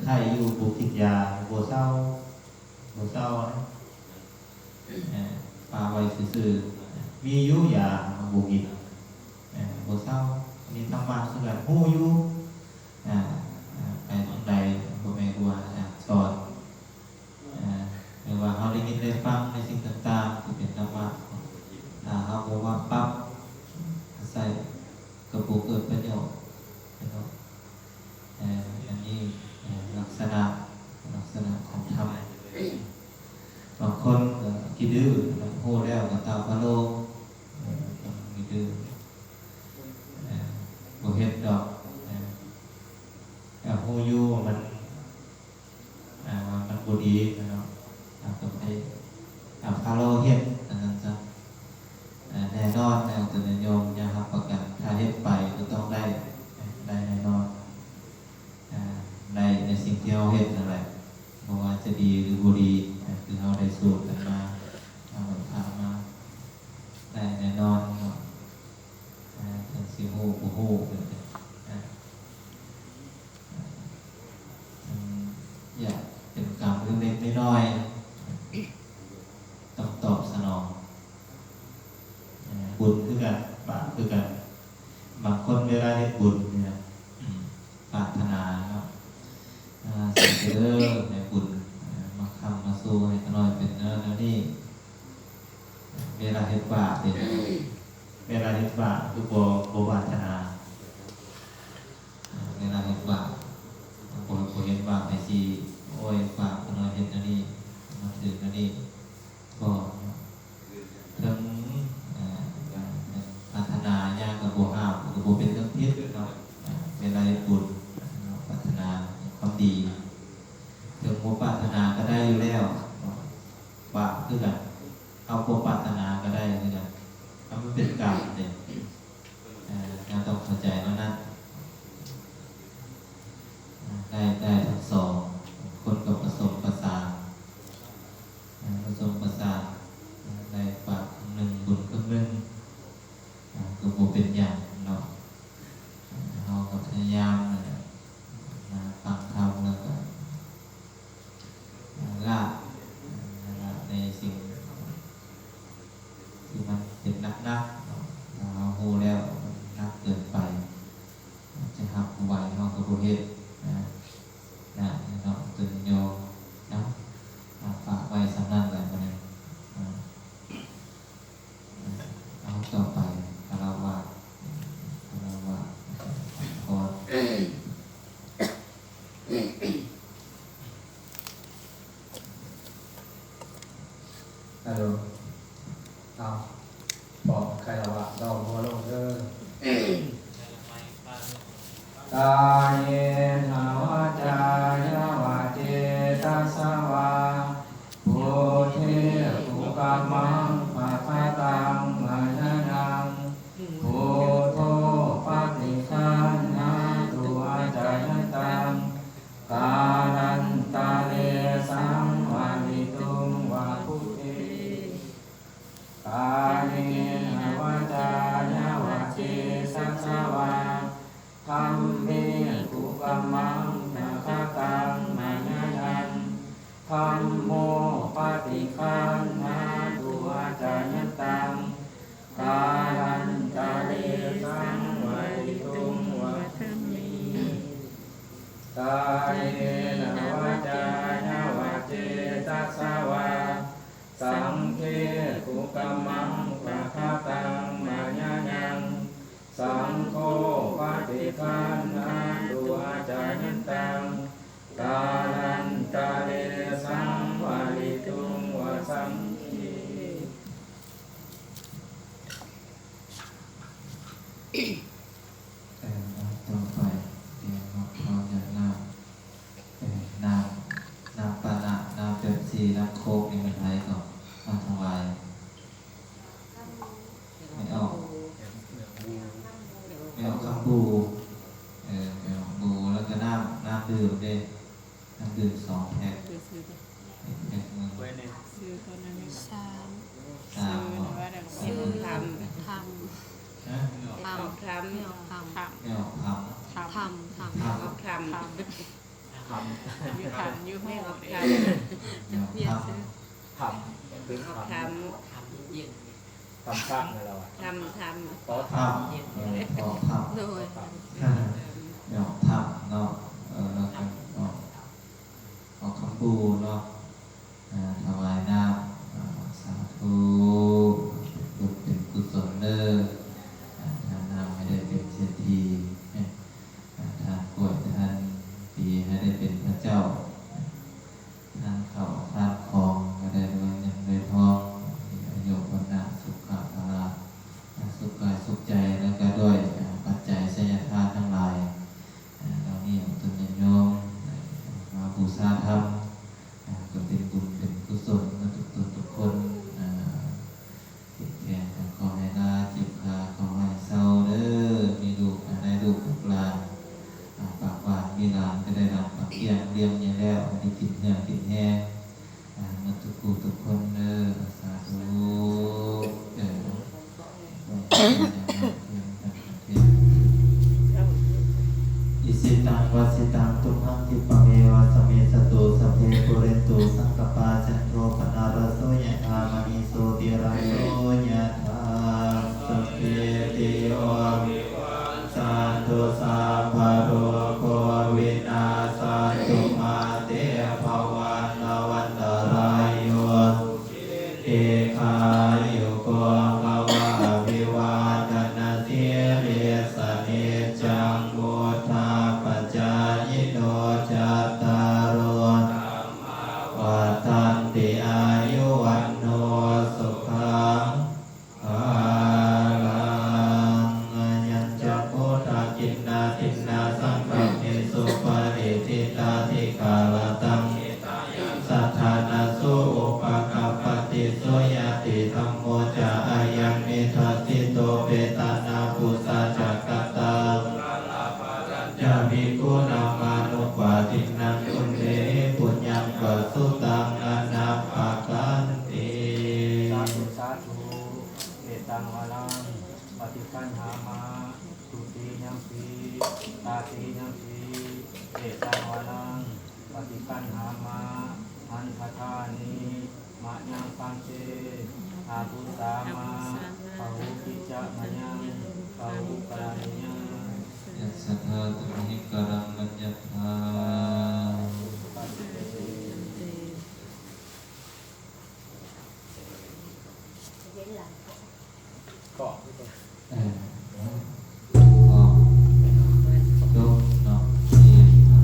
ไข้อยู่ปลูกกินยาโบเศร้านะปลาไว้ซื่อๆมีอยู่ยาบุกินโบเศร้ามีธรรมะคือกันหู้อยู่ไปตรงใดบ่แม่นว่าสอนหรือว่าเขาได้ยินได้ฟังในสิ่งต่างๆที่เป็นธรรมะถ้าเขาบอกว่าปั๊บใส่กระปุกเกิดประโยชน์อันนี้ลักษณะของธรรมบางคนกินดื้อโหแล้วก็ตาพะโลกินดื้อบ่เฮ็ดดอกโหอยู่มันบ่ดีนะครับต้องไปพาโลเฮ็ดนั้นซะแน่นอนแล้วแต่โยมอย่ารับประกันถ้าเฮ็ดไปก็ต้องได้แน่นอนในสิ่งที่เราเฮ็ดนั่นแหละเพราะว่าจะดีหรือบ่ดีคือเราได้สูตรกันมาผ่านมาได้แน่นอนทั้งสิฮู้บ่ฮู้อยากเป็นกรรมเล็กๆน้อยๆต้องตอบสนองบุญคือกันบาปคือกันบางคนเวลาเฮ็ดบุญเนี่ยปรารถนาครับสิ่งเด้อในบุญมาคำมาสู้ให้น้อยเป็นแล้วนี่เวลาเฮ็ดบาปเนี่ยเวลาเฮ็ดบาปคือบ่ปรารถนาเวลาเฮ็ดบาปบ่เฮ็ดบาปให้สิโอ้ยบาปน้อยเฮ็ดแล้วนี่มาถึงแล้วนี่ก็ถึงปรารถนายากกับบ่ห้ามกับบ่เป็นเรื่องผิดเนาะเวลาเฮ็ดบุญปรารถนาความดีถึงบ่ปรารถนาก็ได้อยู่แล้วบาปคือกันเอาบ่ปรารถนาก็ได้คือกันมันเป็นกรรมเนี่ยเราต้องเข้าใจแล้วนะได้ทั้งสองคนกับผสมประสานได้บาปครึ่งหนึ่งบุญครึ่งหนึ่งก็บ่เป็นอย่างเนาะเราก็พยายามฟังธรรมแล้วก็ละในสิ่งที่มันเป็นนักเราโหแล้วนักเกินไปจะหักไหวเราก็บ่เฮ็ดเนาะตึงโยนะฝากไว้สำนักแบบนี้เอาต่อไปคารวะพอฮัลโหลเอาบอกใครละวะดอกหัวลงเด้อกายเยนะวาจายาวาเจตัสสวาพุทเทภูกามังภะคะตังมะนะนังพุทโธปฏิคันนะตุอาจายตังกาลันตะเลสังวาลิตุงวาพุทเทกายเยนะวาจายาวาเจสัสสวาธัมเมกุกัมมังนะคะตังมะนะยันธัมโมปฏิคันนะตุอาจายตังกาลันตะเลสังวาลิตุงวะธัมมีกายเยนะวาจายาวาเจตัสสวาสังฆเกกุกัมมังนะคะตังมะนะยันสังโฆปฏิคันนะตุอาจายตังกาลันตะเลสังวาลิตุงวะสังคีต่อไปเดี๋ยวเราจะน้ำปานะน้ำเป๊ปซี่น้ำโค้กนี่มันไรก่อนมาถวายไม่ออกคำบูไม่ออกบูแล้วก็น้ำดื่มด้วยน้ำดื่ม2 แพ็คแพ็คนึงซื้อตอนนั้น3ซื้อทำไม่ออกทำ ทำ อยู่ทำอยู่ แม่ ห้อง เอา เดี๋ยว ทำเปลี่ยนซื้อ ทำเป็น เอา ท ท ำสร้างในเราอ่ะ ำท ขอท ทำขอท ำโดย ำเดี๋ยวทำเนาะแล้วก็ออกคำปูเนาะถวายน้ำสาธุบุญเป็นกุศลเด้อทานน้ำให้ได้เป็นเศรษฐีทานกล้วยทานปีให้ได้เป็นพระเจ้าทานข้าวทานของก็ได้ด้วยเงินด้วยทองมีอายุวันนะสุขภาระสุขกายสุขใจแล้วก็ด้วยปัจจัยไสยธาตุทั้งหลายเรานี่ตุนยโยมมาบูชาธรรมก็เป็นบุญเป็นกุศลกับทุกตนทุกคนติดแขนขอให้ลาเจ็บขาขอให้เศร้าเด้อมีลูกได้ลูกหลานปากหวานมีหลานก็ได้รับปากเลี้ยงอย่างแล้วได้กินเนื้อกินแห้งมาทุกคู่ทุกคนเด้อสาธุเด้ออิสิตังวัสิตังตุมหังคิปะเมวะสเมสตุสัพเพปุเรนตุสังกปาจันโทปนารโสยะธามณิโสติราโสยะธาสัพเพติโยวิวัชชันตุสัพพะโรโควินาศตุมาเตภวันวันตรายโยเอคายุโกภวะวิวาทนาสิริสเนจังมุทาปัจจายโนจัตตารโอวัฏันติอายุวันโนสุขังภาลังยัญจะพุทธกินนาทินนาสังฆเมสุปริทิตาธิกาลตังสัทธานาสุอุปกัปปติโสยติธัมโมจะอายังนิทัสสิโตเปตานาปุสาจักกตังจะภิกขุนามานุปาทินังอุเรปุญญังปัสสุตังอนาภากันติ ำสาธุสาธุเมตตังวาลังปฏิปันหามาสุติยังสีตาสียังสีเมตตังวาลังปฏิปันหามาอันทธานิมะยังปังเตอาภุสามาปะหุกิจจะมะยังปะหุกรานิยัง ยัสสะธาตุมิกรังมัญญธา เกาะที่ตรง ก็ยกเนาะที่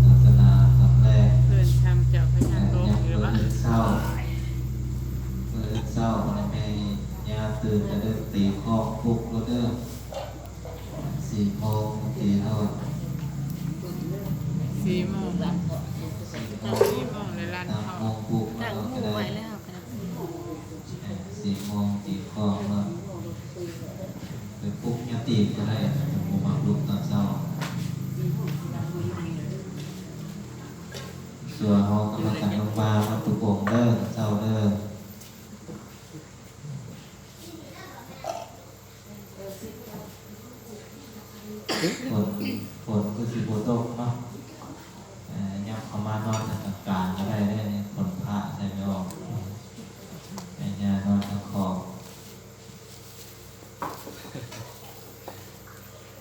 ศาสนาตอนแรก เพื่อนทำเจ้าพญาโต ยัง หรือว่า เศร้าในยาตื่นจะได้ตีข้อปุกแล้วเด้อ4 โมงตีเท่า 4 โมง4 โมงเลยลั่น 3 เขา โมงปุก ตั้ง เรา ห ก็ มู่ ได้ ไว้แล้วกัน 4 โมงตีข้อมาไปปลุกยาตีก็ได้ผมมาปลุกตอนเช้าส่วนห้องกำลังกันลงมามาปลุกองเด้อเช้าเด้อฝนก็สิโบตกเนาะยับเข้ามานอนทางกลางก็ได้ได้ฝนพระใช่ไหมออกยานอนทางขอบ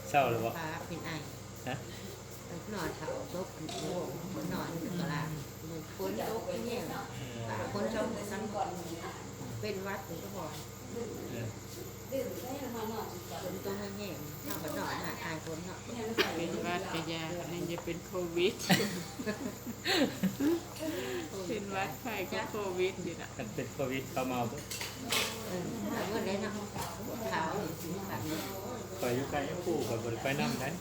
เศร้าหรือเปล่า ฟ้าเป็นไอ ฮะ นอนเถาตกนอนอยู่ตลาดคนตกแง่คนชอบสังก่อนเป็นวัดหรือก็บอกคนตรงแง่ข้าวบ้านนอนหาอายคนเนาะ เป็นวัดกระยาอันนี้จะเป็นโควิด เป็นวัดไข้ก็โควิดอยู่นะ มันเป็นโควิดเข้ามาปุ๊บ เมื่อไรเนาะขาวสีขาว คอยอยู่ใกล้ผู้คอยบริไฟน้ำนั้น